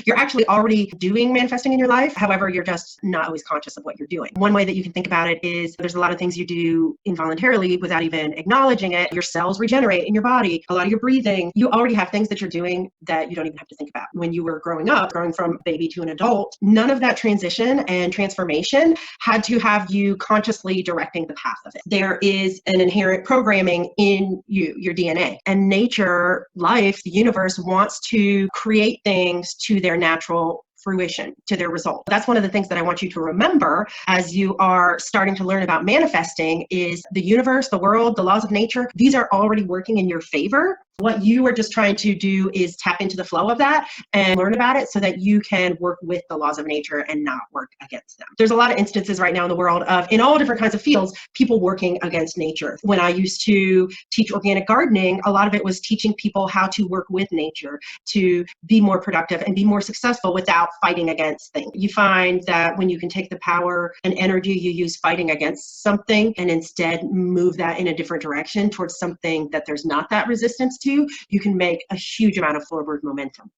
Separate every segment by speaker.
Speaker 1: You're actually already doing manifesting in your life. However, you're just not always conscious of what you're doing. One way that you can think about it is there's a lot of things you do involuntarily without even acknowledging it. Your cells regenerate in your body, a lot of your breathing. You already have things that you're doing that you don't even have to think about. When you were growing up, growing from baby to an adult, none of that transition and transformation had to have you consciously directing the path of it. There is an inherent programming in you, your DNA. And nature, life, the universe wants to create things to their natural fruition, to their result. That's one of the things that I want you to remember as you are starting to learn about manifesting is the universe, the world, the laws of nature. These are already working in your favor. What you are just trying to do is tap into the flow of that and learn about it so that you can work with the laws of nature and not work against them. There's a lot of instances right now in the world of, in all different kinds of fields, people working against nature. When I used to teach organic gardening, a lot of it was teaching people how to work with nature, to be more productive and be more successful without fighting against things. You find that when you can take the power and energy you use fighting against something and instead move that in a different direction towards something that there's not that resistance to, you can make a huge amount of forward momentum.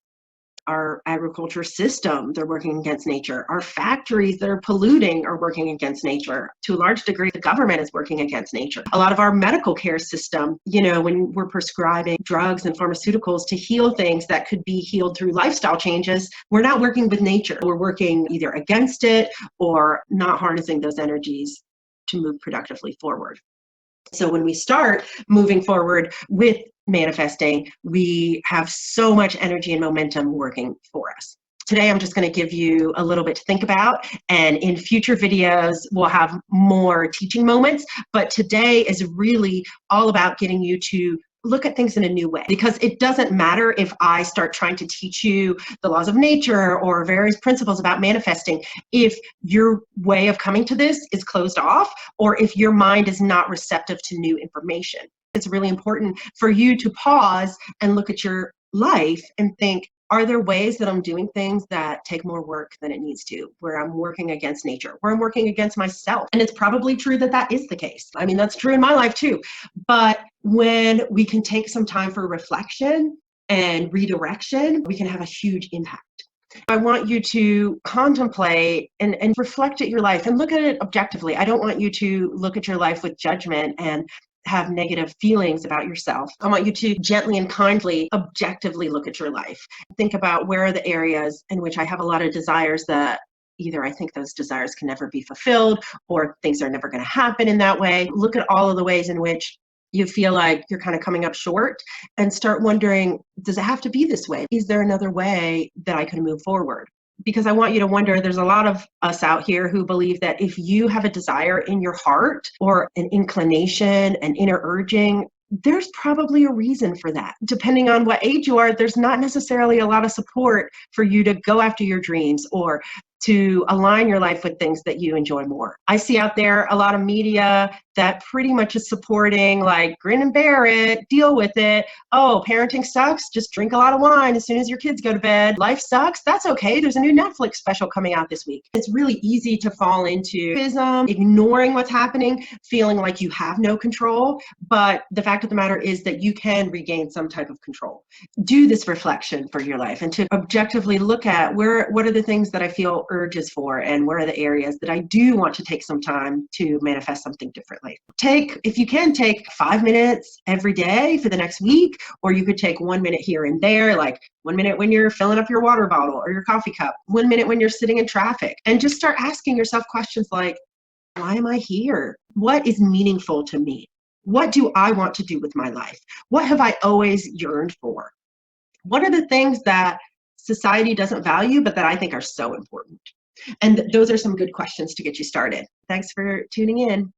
Speaker 1: Our agriculture system, they're working against nature. Our factories that are polluting are working against nature. To a large degree, the government is working against nature. A lot of our medical care system, when we're prescribing drugs and pharmaceuticals to heal things that could be healed through lifestyle changes, we're not working with nature. We're working either against it or not harnessing those energies to move productively forward. So when we start moving forward with manifesting, we have so much energy and momentum working for us. Today, I'm just going to give you a little bit to think about, and in future videos, we'll have more teaching moments, but today is really all about getting you to look at things in a new way, because it doesn't matter if I start trying to teach you the laws of nature or various principles about manifesting if your way of coming to this is closed off or if your mind is not receptive to new information. It's really important for you to pause and look at your life and think, are there ways that I'm doing things that take more work than it needs to, where I'm working against nature, where I'm working against myself? And it's probably true that that is the case. I mean, that's true in my life too. But when we can take some time for reflection and redirection, we can have a huge impact. I want you to contemplate and reflect at your life and look at it objectively. I don't want you to look at your life with judgment and have negative feelings about yourself. I want you to gently and kindly, objectively look at your life. Think about where are the areas in which I have a lot of desires that either I think those desires can never be fulfilled or things are never going to happen in that way. Look at all of the ways in which you feel like you're kind of coming up short and start wondering, does it have to be this way? Is there another way that I can move forward? Because I want you to wonder, there's a lot of us out here who believe that if you have a desire in your heart or an inclination, an inner urging, there's probably a reason for that. Depending on what age you are, there's not necessarily a lot of support for you to go after your dreams or to align your life with things that you enjoy more. I see out there a lot of media that pretty much is supporting like grin and bear it, deal with it. Oh, parenting sucks. Just drink a lot of wine as soon as your kids go to bed. Life sucks. That's okay. There's a new Netflix special coming out this week. It's really easy to fall into ignoring what's happening, feeling like you have no control. But the fact of the matter is that you can regain some type of control. Do this reflection for your life and to objectively look at what are the things that I feel urges for and where are the areas that I do want to take some time to manifest something differently. If you can, take 5 minutes every day for the next week, or you could take 1 minute here and there, like 1 minute when you're filling up your water bottle or your coffee cup, 1 minute when you're sitting in traffic, and just start asking yourself questions like, why am I here? What is meaningful to me? What do I want to do with my life? What have I always yearned for? What are the things that society doesn't value, but that I think are so important? And those are some good questions to get you started. Thanks for tuning in.